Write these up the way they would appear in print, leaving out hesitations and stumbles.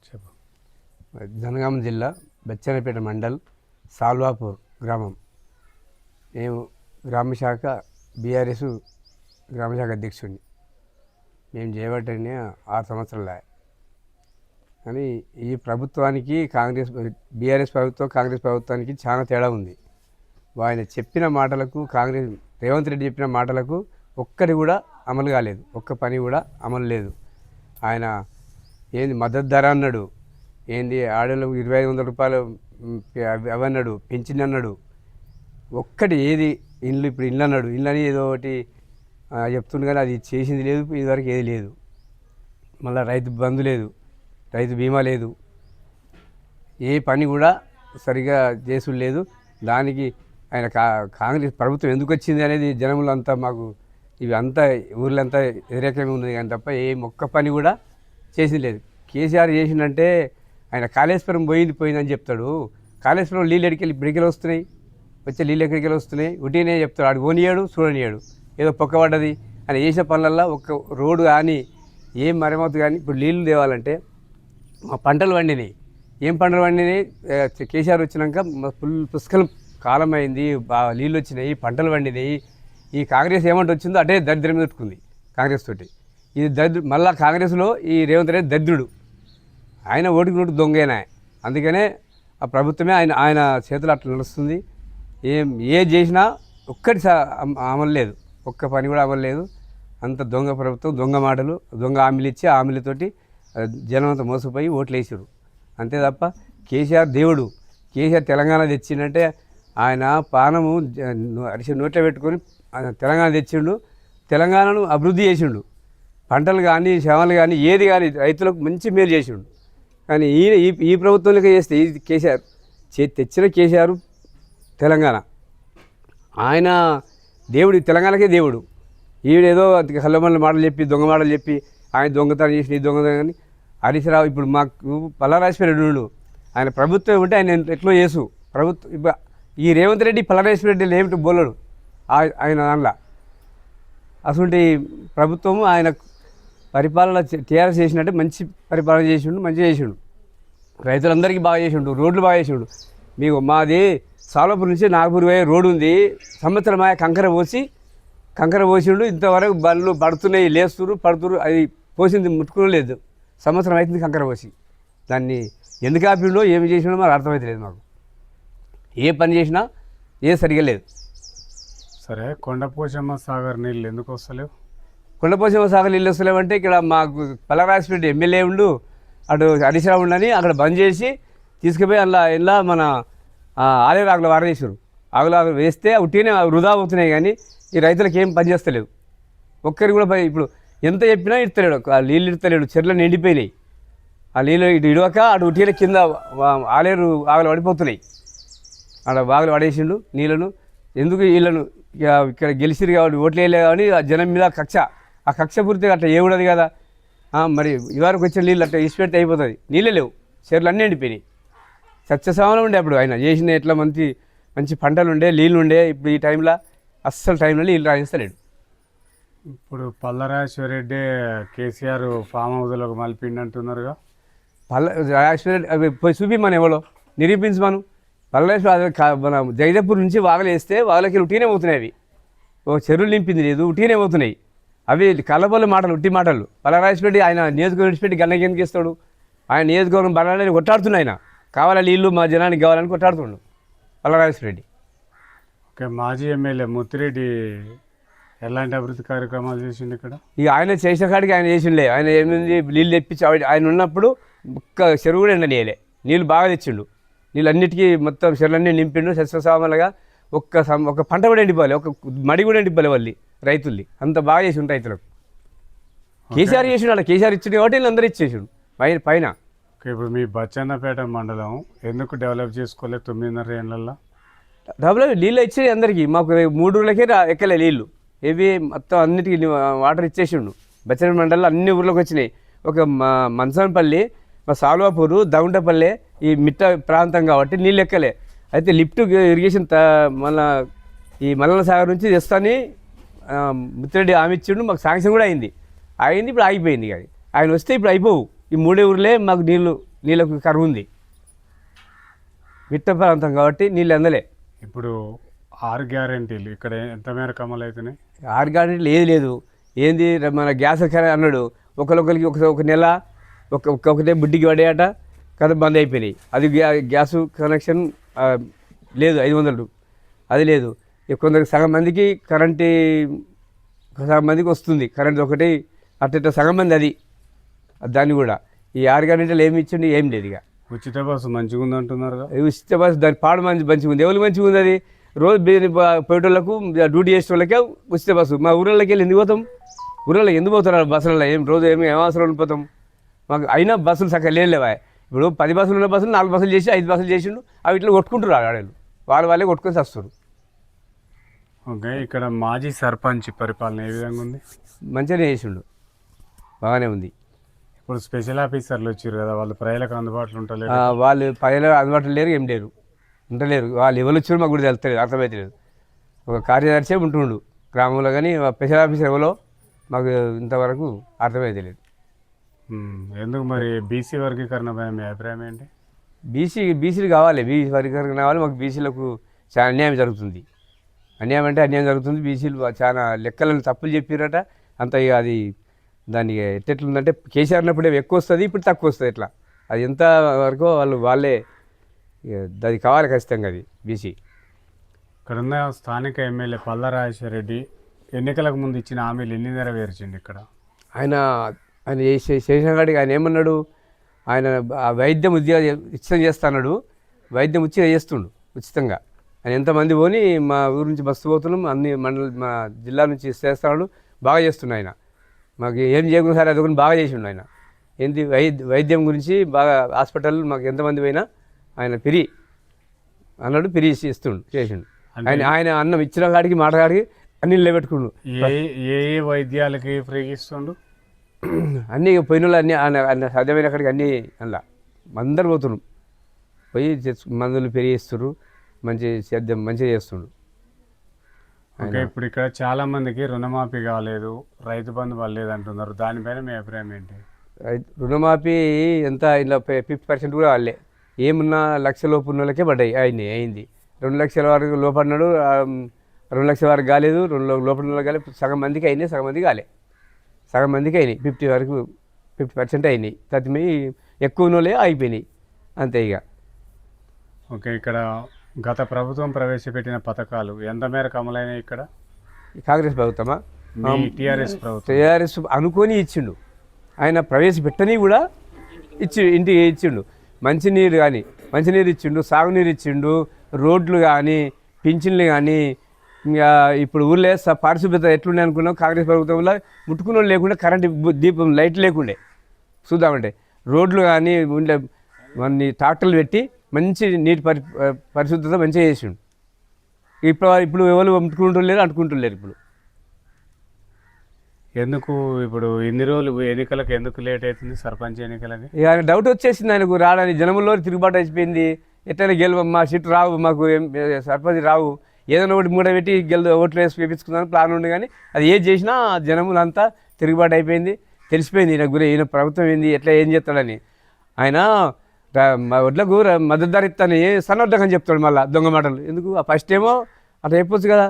చెప్పు. జనగామ జిల్లా బెచ్చనపేట మండల్ సాల్వాపూర్ గ్రామం. మేము గ్రామశాఖ బీఆర్ఎస్ గ్రామశాఖ అధ్యక్షుడిని. మేము చేయబట్టని 6 సంవత్సరాలు. కానీ ఈ ప్రభుత్వానికి బీఆర్ఎస్ ప్రభుత్వం కాంగ్రెస్ ప్రభుత్వానికి చాలా తేడా ఉంది. ఆయన చెప్పిన మాటలకు రేవంత్ రెడ్డి చెప్పిన మాటలకు ఒక్కటి కూడా అమలు కాలేదు. ఒక్క పని కూడా అమలు లేదు. ఆయన ఏంది మద్దతు ధర అన్నాడు, ఏంది ఆడలకు 2500 రూపాయలు అవన్నాడు, పెంచింది అన్నాడు. ఒక్కటి ఏది ఇప్పుడు ఇల్లు అన్నాడు, ఇల్లు అని ఏదో ఒకటి చెప్తుండు కానీ అది చేసింది లేదు. ఇదివరకు ఏది లేదు. మళ్ళీ రైతు బంధు లేదు, రైతు బీమా లేదు, ఏ పని కూడా సరిగా చేసుడు లేదు. దానికి ఆయన కాంగ్రెస్ ప్రభుత్వం ఎందుకు వచ్చింది అనేది జనములంతా మాకు ఇవి అంతా ఊర్లంతా వ్యతిరేకంగా ఉన్నది కానీ తప్ప ఏ ఒక్క పని కూడా చేసింది లేదు. కేసీఆర్ చేసిందంటే ఆయన కాళేశ్వరం పోయిందని చెప్తాడు. కాళేశ్వరం నీళ్ళు ఎడికెళ్ళి ఇప్పటికెళ్ళి వస్తున్నాయి, వచ్చే నీళ్ళు ఎక్కడికెళ్ళి వస్తున్నాయి, ఉట్టినే చెప్తాడు. ఆడు పోనీయాడు, చూడనియాడు, ఏదో పొక్కబడ్డది. ఆయన చేసిన పనులల్లో ఒక్క రోడ్డు కానీ ఏం మరమ్మతు కానీ. ఇప్పుడు నీళ్ళు తేవాలంటే మా పంటలు పండినాయి. ఏం పంటలు పండినాయి? కేసీఆర్ వచ్చినాక పుష్కలం కాలం అయింది, నీళ్ళు వచ్చినాయి, పంటలు పండినాయి. ఈ కాంగ్రెస్ ఏమంటే వచ్చిందో అటే దరిద్రం పెట్టుకుంది కాంగ్రెస్ తోటి. ఇది మళ్ళీ కాంగ్రెస్లో ఈ రేవంత్ రెడ్డి దరిద్రుడు. ఆయన ఓటుకు నోటు దొంగేనా. అందుకనే ఆ ప్రభుత్వమే ఆయన చేతులు అట్లా నడుస్తుంది. ఏం చేసినా ఒక్కటి అమలు లేదు, ఒక్క పని కూడా అమలు లేదు. అంత దొంగ ప్రభుత్వం, దొంగ మాటలు, దొంగ హామీలు ఇచ్చి హామీలతోటి జనం అంతా మోసపోయి ఓట్లు వేసారు. అంతే తప్ప కేసీఆర్ దేవుడు. కేసీఆర్ తెలంగాణ తెచ్చిందంటే ఆయన పానము అరిసి నోట్లో పెట్టుకొని తెలంగాణ తెచ్చిండు, తెలంగాణను అభివృద్ధి చేసిండు. పంటలు కానీ శవాలు కానీ ఏది కానీ రైతులకు మంచి మేలు చేసిండు. కానీ ఈ ప్రభుత్వంలోకి చేస్తే ఇది కేసీఆర్ తెచ్చిన కేసీఆర్ తెలంగాణ ఆయన దేవుడు, తెలంగాణకే దేవుడు. ఈడేదో కళ్ళమల్ల మాటలు చెప్పి దొంగ మాటలు చెప్పి ఆయన దొంగతనం చేసి దొంగతనం కానీ హరీశ్రావు ఇప్పుడు మాకు పల్లారాజరెడ్డి ఆయన ప్రభుత్వం ఉంటే ఆయన ఎట్లా చేసు ప్రభుత్వం. ఇప్పుడు ఈ రేవంత్ రెడ్డి పల్లారాజరెడ్డి ఏమిటి బోలడు ఆయన దానిలో. అసలు ప్రభుత్వము ఆయన పరిపాలన టీఆర్ఎస్ చేసినట్టే మంచి పరిపాలన చేసిండు, మంచిగా చేసిండు. రైతులందరికీ బాగా చేసిండు, రోడ్లు బాగా చేసిండు. మీకు మాది సాలపూర్ నుంచి నాగపూర్ పోయే రోడ్డు ఉంది. సంవత్సరం కంకర పోసిండు. ఇంతవరకు బండ్లు పడుతున్నాయి, లేస్తురు పడుతురు. అది పోసింది ముట్టుకోలేదు. సంవత్సరం అవుతుంది కంకర పోసి. దాన్ని ఎందుకు ఆపిండో ఏమి చేసినాడో మాకు అర్థమవుతలేదు. మాకు ఏ పని చేసినా సరిగా లేదు. సరే, కొండపోచమ్మ సాగర్ నీళ్ళు ఎందుకు వస్తలేవు? కొండపోచమ్మ సాగర్ నీళ్ళు వస్తలేవంటే ఇక్కడ మాకు పల్లరాజపేట ఎమ్మెల్యే ఉండు, అటు హరీశ్రావు ఉండని అక్కడ బంద్ చేసి తీసుకుపోయి ఇలా మన ఆలేరు ఆకులు వారేసారు. ఆకులు వేస్తే ఉట్టినే వృధా అవుతున్నాయి. కానీ ఈ రైతులకు ఏం పని చేస్తలేవు. ఒక్కరికి కూడా ఇప్పుడు ఎంత చెప్పినా ఇడతలేడు, నీళ్ళు ఇడతలేడు. చెర్లు నిండిపోయినాయి. ఆ నీళ్ళు ఇటు ఇడవక అటు ఉట్టిన కింద ఆలేరు ఆకులు పడిపోతున్నాయి. అక్కడ బాగులు పడేసిండు నీళ్ళను. ఎందుకు వీళ్ళను ఇక్కడ గెలిచిరు కాబట్టి ఓట్లు వేయలే కానీ ఆ జనం మీద కక్ష. ఆ కక్ష పూర్తిగా అట్లా ఏముండదు కదా. మరి ఇవరకు వచ్చిన నీళ్ళు అట్లా ఇసిపెడితే అయిపోతుంది. నీళ్ళే లేవు, చెర్లు అన్నీ ఎండిపోయినాయి. సత్యసామలో ఉండే అప్పుడు ఆయన చేసిన ఎట్లా మంచి పంటలు ఉండే, నీళ్ళు ఉండే. ఇప్పుడు ఈ టైంలో అస్సలు టైంలో నీళ్ళు రాణిస్తలేడు. ఇప్పుడు పల్లరాజేశ్వరరెడ్డి కేసీఆర్ ఫామ్ హౌస్లోకి మలిపిండి అంటున్నారుగా. రాజేశ్వరరెడ్డి పోయి చూపిమని ఎవరో నిరూపించమను. మన జగదేపూర్ నుంచి వాగలు వేస్తే వాగలకి ఉట్టినే పోతున్నాయి. అవి ఓ చెరువులు నింపింది లేదు, ఉట్టినే పోతున్నాయి. అవి కళ్ళబొల్ల మాటలు, ఉట్టి మాటలు. పల్లరాజేశ్వరరెడ్డి ఆయన నియోజకవర్గం విడిచిపెట్టి గన్నకి ఎందుకు ఇస్తాడు? ఆయన నియోజకవర్గం బలాలని కొట్టాడుతున్నాయి. ఆయన కావాలని నీళ్ళు మా జనానికి కావాలని కొట్టాడుతుండు పల్లరాజేశ్వరరెడ్డి. ఓకే, మాజీ ఎమ్మెల్యే ముత్తిరెడ్డి ఎలాంటి అభివృద్ధి కార్యక్రమాలు చేసిండు ఇక్కడ? ఇక ఆయన చేసిన కాడికి ఆయన చేసిండే. ఆయన ఏమైంది, నీళ్ళు తెప్పించి ఆయన ఉన్నప్పుడు ఒక్క చెరువు కూడా ఎండనీయలే. నీళ్ళు బాగా తెచ్చిండు. నీళ్ళు అన్నిటికీ మొత్తం చెరువులన్నీ నింపిండు సస్యశ్యామలుగా. ఒక పంట కూడా ఎండిపోవాలి, ఒక మడి కూడా ఎండిపోలే వాళ్ళు రైతుల్ని. అంత బాగా చేసిండు రైతులకు. కేసీఆర్ చేసిండు. అలా కేసీఆర్ ఇచ్చిండు కాబట్టి వీళ్ళు అందరూ ఇచ్చేసిండు పైన. ఇప్పుడు మీ బచ్చన్నపేట మండలం ఎందుకు డెవలప్ చేసుకోలేదు 9.5 ఏళ్ళల్లో? డెవలప్ నీళ్ళు ఇచ్చేది అందరికీ. మాకు 3 ఊర్లకే ఎక్కలే నీళ్ళు. ఏవి మొత్తం అన్నిటికీ వాటర్ ఇచ్చేసిండు. బచ్చన్నపేట మండలంలో అన్ని ఊర్లోకి వచ్చినాయి. ఒక మంచంపల్లి, మా సాల్వాపూరు, దగుంటపల్లె ఈ మిట్ట ప్రాంతం కాబట్టి నీళ్ళు ఎక్కలే. అయితే లిఫ్ట్ ఇరిగేషన్ మళ్ళీ ఈ మల్లన్న సాగర్ నుంచి తెస్తాని ముత్తిరెడ్డి హామీ ఇచ్చిండు. మాకు శాంక్షన్ కూడా అయింది. ఇప్పుడు ఆగిపోయింది. కానీ ఆయన వస్తే ఇప్పుడు అయిపోవు. ఈ 3 ఊర్లే మాకు నీళ్ళు నీళ్ళకు కరువు ఉంది, మిట్ట ప్రాంతం కాబట్టి నీళ్ళు అందలే. ఇప్పుడు 6 గ్యారెంటీలు ఇక్కడ ఎంత మేరకు అమలు అవుతున్నాయి? 6 గ్యారెంటీలు ఏది లేదు. ఏంది మన గ్యాస్ అన్నాడు, ఒకరికి ఒక నెల ఒకటే బుడ్డికి పడేయట, కథ బంద్ అయిపోయినాయి. అది గ్యాస్ కనెక్షన్ లేదు, 500 అది లేదు. కొందరికి సగం మందికి సగం మందికి వస్తుంది కరెంట్ ఒకటి, అట్ట సగం మంది అది దాన్ని కూడా ఈ 6 గ్యారెంటీలు ఏమి ఇచ్చిండి, ఏం లేదు. ఇక ఉచిత బస్సు మంచిగా ఉంది అంటున్నారు. ఉచిత బస్సు దాని పాడు మంచిగా ఉంది. ఎవరు మంచిగా ఉంది? అది రోజు పోయేటోళ్ళకు డ్యూటీ చేసే వాళ్ళకే ఉచిత బస్సు. మా ఊళ్ళకి వెళ్ళి ఎందుకు పోతాం? ఊళ్ళో ఎందుకు పోతున్నారు బస్సులలో? రోజు ఏం అవసరం ఉండిపోతాం మాకు? అయినా బస్సులు చక్కగా లేవా? ఇప్పుడు 10 బస్సులు ఉన్న బస్సులు 4 బస్సులు చేసి 5 బస్సులు చేసిండు, అవి ఇట్లా కొట్టుకుంటారు ఆడవాళ్ళు, వాళ్ళే కొట్టుకొని వస్తారు. ఓకే, ఇక్కడ మాజీ సర్పంచ్ పరిపాలన ఏ విధంగా ఉంది? మంచిగానే చేసిండు, బాగానే ఉంది. ఇప్పుడు స్పెషల్ ఆఫీసర్లు వచ్చారు కదా, వాళ్ళు ప్రజలకు అందుబాటులో ఉంటారు? వాళ్ళు ప్రజలు అందుబాటులో లేరు, ఏం లేరు, ఉండలేరు. వాళ్ళు ఎవరు వచ్చారు మాకు కూడా తెలుస్తలేదు, అర్థమవుతలేదు. ఒక కార్యదర్శి ఉంటుండు గ్రామంలో, కానీ స్పెషల్ ఆఫీసర్ ఎవరో మాకు ఇంతవరకు అర్థమవుతలేదు. ఎందుకు మరి బీసీ వర్గీకరణ పైన మీ అభిప్రాయం ఏంటి? బీసీలు కావాలి, బీసీ వర్గీకరణ కావాలి. మాకు బీసీలకు చాలా అన్యాయం జరుగుతుంది. అన్యాయం అంటే అన్యాయం జరుగుతుంది. బీసీలు చాలా లెక్కలను తప్పులు చెప్పారట, అంత ఇక అది దానికి ఎట్లెట్లుందంటే కేసీఆర్ ఉన్నప్పుడు ఎక్కువ వస్తుంది, ఇప్పుడు తక్కువ వస్తుంది. ఎట్లా అది ఎంత వరకు వాళ్ళే అది కావాలి ఖచ్చితంగా. అది బీసీ ఇక్కడ ఉన్న స్థానిక ఎమ్మెల్యే పల్లా రాజేశ్వర రెడ్డి ఎన్నికలకు ముందు ఇచ్చిన హామీలు ఎన్ని నెరవేర్చింది? ఇక్కడ ఆయన చేసిన కాడికి ఆయన ఏమన్నాడు, ఆయన వైద్యం ఉచితం చేస్తాడు, వైద్యం ఉచితంగా చేస్తుండు ఉచితంగా. ఆయన ఎంతమంది పోని మా ఊరు నుంచి బస్సు పోతున్నాం, అన్ని మా జిల్లా నుంచి చేస్తున్నాడు, బాగా చేస్తున్నాడు ఆయన. మాకు ఏం చేయకుండా సరే అది బాగా చేసిండు ఆయన. ఏంటి వైద్యం గురించి బాగా హాస్పిటల్ మాకు ఎంతమంది పోయినా ఆయన ఫ్రీ అన్నాడు, ఫ్రీ చేసిండు. ఆయన అన్నం ఇచ్చిన కాడికి మాట కాడికి అన్ని నిలబెట్టుకుండు. ఏ వైద్యాలకి ఫ్రీగా ఇస్తుండు? అన్నీ పోయిన వాళ్ళు అన్ని సాధ్యమైన కాడికి అన్నీ అందులో అందరు పోతున్నాం, పోయి మందులు పెరిగిస్తున్నారు, మంచిగా చేస్తుండు. ఓకే, ఇప్పుడు ఇక్కడ చాలా మందికి రుణమాఫీ కాలేదు, రైతు బంధు పడలేదు అంటున్నారు, దానిపైన మీ అభిప్రాయం ఏంటి? రుణమాఫీ ఎంత ఇలా 50% కూడా వాళ్ళే, ఏమున్నా 1 లక్ష లోపు ఉన్న వాళ్ళకే పడ్డాయి. అయింది 2 లక్షల వరకు లోపడినాడు, 2 లక్షల వరకు కాలేదు, 2 లోపల ఉన్న కాలేదు. సగం మందికి అయినాయి, సగం మందికి కాలే. సగం మందికి అయినాయి, 50% అయినాయి. తత్మి ఎక్కువ నోలే అయిపోయినాయి అంతే ఇక. ఓకే, ఇక్కడ గత ప్రభుత్వం ప్రవేశపెట్టిన పథకాలు ఎంత మేరకు అమలైనాయి? ఇక్కడ కాంగ్రెస్ ప్రభుత్వమా? టీఆర్ఎస్ అనుకొని ఇచ్చిండు ఆయన, ప్రవేశపెట్టని కూడా ఇంటికి ఇచ్చిండు. మంచినీరు ఇచ్చిండు, సాగునీరు ఇచ్చిండు, రోడ్లు కానీ, పింఛన్లు కానీ. ఇంకా ఇప్పుడు ఊళ్ళో పారిశుభ్రత ఎట్లుండే అనుకున్నాం, కాంగ్రెస్ ప్రభుత్వంలో ముట్టుకున్న లేకుండా కరెంటు దీపం లైట్ లేకుండే చూద్దామంటే. రోడ్లు కానీ ఉండే అన్ని ట్రాక్టర్లు పెట్టి మంచి నీటి పరిశుద్ధత మంచిగా చేసిండు. ఇప్పుడు ఎవరు ముట్టుకుంటలేరు, అంటుకుంటలేరు. ఎందుకు ఇప్పుడు ఇన్ని రోజులు ఎన్నికలకు ఎందుకు లేట్ అవుతుంది? సర్పంచ్ ఎన్నికలకి ఆయన డౌట్ వచ్చేసింది ఆయనకు, రావడానికి జనంలో తిరుగుబాటు అయిపోయింది. ఎట్లయినా మా సీటు రావు, మాకు సర్పంచ్ రావు, ఏదైనా ఒకటి మూడ పెట్టి ఓట్లు వేసి వేపించుకుందామని ప్లాన్ ఉంది. కానీ అది ఏది చేసినా జనములంతా తిరుగుబాటు అయిపోయింది, తెలిసిపోయింది ఈయన ప్రభుత్వం ఏంది, ఎట్లా ఏం చేస్తాడని. ఆయన వడ్లకు మద్దతు ధర ఇస్తాను, సన్నద్ధం అని చెప్తాడు, మళ్ళీ దొంగ మాటలు ఎందుకు? ఫస్ట్ ఏమో అట్లా చెప్పొచ్చు కదా,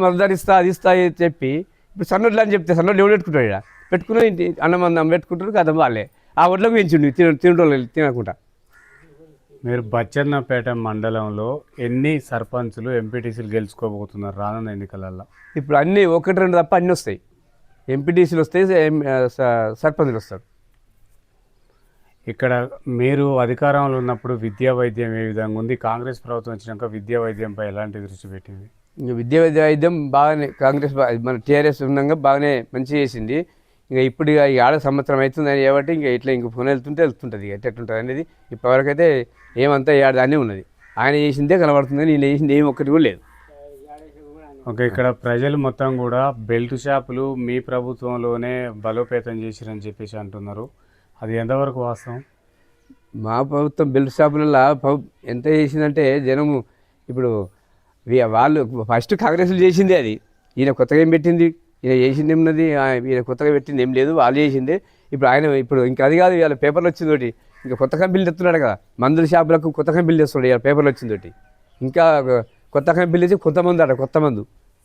మద్దతు ధర ఇస్తా, అది ఇస్తా చెప్పి, ఇప్పుడు సన్నొడ్లు అని చెప్తే సన్నొడ్లు ఎవరు పెట్టుకుంటాడు? ఇక్కడ పెట్టుకుని ఇంటి అన్నం పెట్టుకుంటారు కదా, వాళ్ళే ఆ వడ్లకు పెంచిండు తినటోళ్ళు తినకుండా. మీరు బచ్చన్నపేట మండలంలో ఎన్ని సర్పంచులు ఎంపీటీసీలు గెలుచుకోబోతున్నారు రానున్న ఎన్నికలలో? ఇప్పుడు అన్నీ 1-2 తప్ప అన్నీ వస్తాయి. ఎంపీటీసీలు వస్తాయి, సర్పంచులు వస్తారు. ఇక్కడ మీరు అధికారంలో ఉన్నప్పుడు విద్యా వైద్యం ఏ విధంగా ఉంది? కాంగ్రెస్ ప్రభుత్వం వచ్చినాక విద్యా వైద్యంపై ఎలాంటి దృష్టి పెట్టింది? ఇంకా వైద్యం బాగానే కాంగ్రెస్ మన టీఆర్ఎస్ ఉండగా బాగానే మంచిగా చేసింది. ఇంకా ఇప్పుడు ఈ 6 సంవత్సరం అవుతుందని కాబట్టి ఇంకా ఇట్లా ఇంక ఫోన్ వెళ్తుంటుంది, ఇక ఎట్లుంటుంది అనేది. ఇప్పటివరకైతే ఏమంతా ఏడాది ఉన్నది, ఆయన చేసిందే కనబడుతుంది, నేను చేసింది ఏమి ఒక్కటి కూడా లేదు. ఓకే, ఇక్కడ ప్రజలు మొత్తం కూడా బెల్ట్ షాపులు మీ ప్రభుత్వంలోనే బలోపేతం చేసిరని చెప్పేసి అంటున్నారు, అది ఎంతవరకు వాస్తవం? మా ప్రభుత్వం బెల్ట్ షాపులలో ఎంత చేసిందంటే జనము ఇప్పుడు వాళ్ళు ఫస్ట్ కాంగ్రెస్లు చేసిందే, అది ఈయన కొత్తగా ఏం పెట్టింది, ఈయన చేసింది ఏమున్నది, ఈయన కొత్తగా పెట్టింది ఏం లేదు, వాళ్ళు చేసిందే. ఇప్పుడు ఆయన ఇంకా అది కాదు, ఇవాళ పేపర్లు వచ్చింది ఒకటి, ఇంకా కొత్త కంపెనీలు తెస్తున్నాడు కదా, మందుల షాపులకు కొత్త కంపెనీలు తెస్తున్నాడు, ఇలా పేపర్లు వచ్చిందోటి. ఇంకా కొత్త కంపెనీలు తెచ్చి కొత్త మందు అట, కొత్త మందు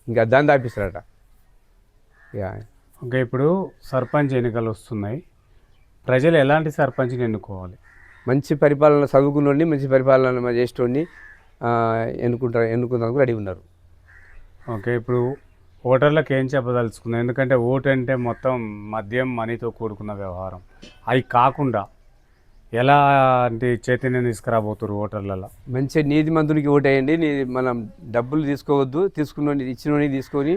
ఇంకా దాన్ని తాపిస్తారట. ఇక ఓకే, ఇప్పుడు సర్పంచ్ ఎన్నికలు వస్తున్నాయి. ప్రజలు ఎలాంటి సర్పంచ్ని ఎన్నుకోవాలి? మంచి పరిపాలన చదువుకున్నోడిని, మంచి పరిపాలన చేసేటోడిని ఎన్నుకుందానికి రెడీ ఉన్నారు. ఓకే, ఇప్పుడు ఓటర్లకు ఏం చెప్పదలుచుకున్నాం? ఎందుకంటే ఓటు అంటే మొత్తం మద్యం, మనీతో కూడుకున్న వ్యవహారం. అవి కాకుండా ఎలాంటి చైతన్యం తీసుకురాబోతున్నారు ఓటర్లలో? మంచి నీతిమంతునికి ఓటు వేయండి. మనం డబ్బులు తీసుకోవద్దు, ఇచ్చినోని తీసుకొని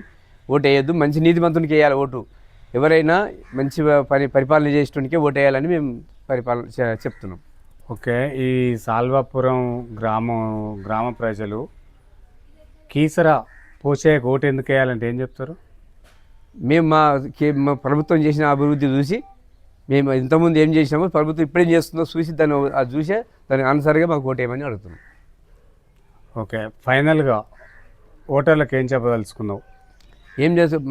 ఓటు వేయద్దు. మంచి నీతిమంతునికి వేయాలి ఓటు. ఎవరైనా మంచి పరిపాలన చేసేటోనికే ఓటు వేయాలని మేము చెప్తున్నాం. ఓకే, ఈ సాల్వాపురం గ్రామ ప్రజలు కీసర పోషేకు ఓటు ఎందుకు వేయాలంటే ఏం చెప్తారు? మేము మా ప్రభుత్వం చేసిన అభివృద్ధి చూసి, మేము ఇంతకుముందు ఏం చేసినామో ప్రభుత్వం ఇప్పుడేం చేస్తుందో చూసి అది చూసే దానికి అనుసారంగా మాకు ఓటు వేయమని అడుగుతున్నాం. ఓకే, ఫైనల్గా ఓటర్లకు ఏం చెప్పదలుచుకున్నావు? ఏం చేస్తాం,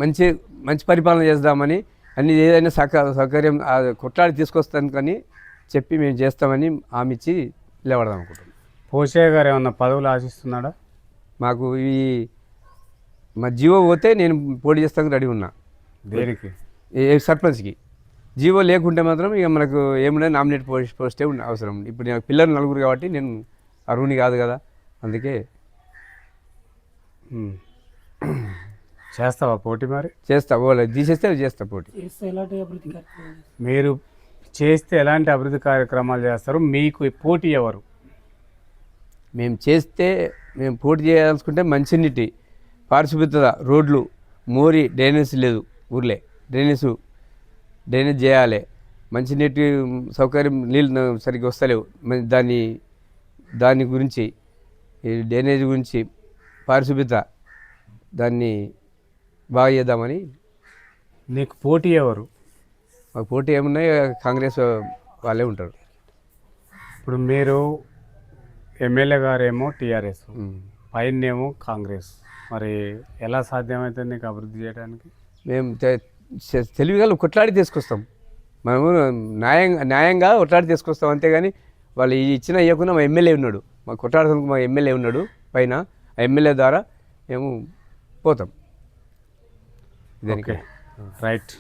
మంచి పరిపాలన చేద్దామని, అన్ని ఏదైనా సౌకర్యం కొట్లాడి తీసుకొస్తాను కానీ చెప్పి మేము చేస్తామని హామీ ఇచ్చి నిలబడదాం అనుకుంటున్నాం. పోషే గారు ఏమన్నా పదవులు ఆశిస్తున్నాడా? మాకు మా జీవో పోతే నేను పోటీ చేస్తానికి రెడీ ఉన్నా. దేనికి? సర్పంచ్కి. జీవో లేకుంటే మాత్రం ఇక మనకు ఏముండే నామినేట్ పోస్టే అవసరం. ఇప్పుడు నాకు పిల్లలు 4 కాబట్టి నేను అర్హుని కాదు కదా, అందుకే. చేస్తావా పోటీ? మరి చేస్తా, వాళ్ళు తీసేస్తే చేస్తా పోటీ. మీరు చేస్తే ఎలాంటి అభివృద్ధి కార్యక్రమాలు చేస్తారు? మీకు పోటీ ఎవరు? మేము పోటీ చేయాలనుకుంటే మంచినీటి పారిశుభ్రత, రోడ్లు, మోరి, డ్రైనేజ్ లేదు ఊర్లే, డ్రైనేజ్ చేయాలి. మంచినీటి సౌకర్యం, నీళ్ళు సరిగ్గా వస్తలేవు. దాని గురించి, ఈ డ్రైనేజ్ గురించి, పారిశుభ్రత, దాన్ని బాగా చేద్దామని. నీకు పోటీ ఎవరు? మాకు పోటీ ఏమున్నాయి, కాంగ్రెస్ వాళ్ళే ఉంటారు. ఇప్పుడు మీరు ఎమ్మెల్యే గారేమో టీఆర్ఎస్, పైనేమో కాంగ్రెస్, మరి ఎలా సాధ్యమవుతుంది నీకు అభివృద్ధి చేయడానికి? మేము తెలివిగా కొట్లాడి తీసుకొస్తాం. మనము న్యాయంగా కొట్లాడి తీసుకొస్తాం, అంతేగాని వాళ్ళు ఇచ్చిన ఇవ్వకుండా మా ఎమ్మెల్యే ఉన్నాడు, మా కొట్లాడడానికి మా ఎమ్మెల్యే ఉన్నాడు పైన. ఆ ఎమ్మెల్యే ద్వారా మేము పోతాం. Okay, right.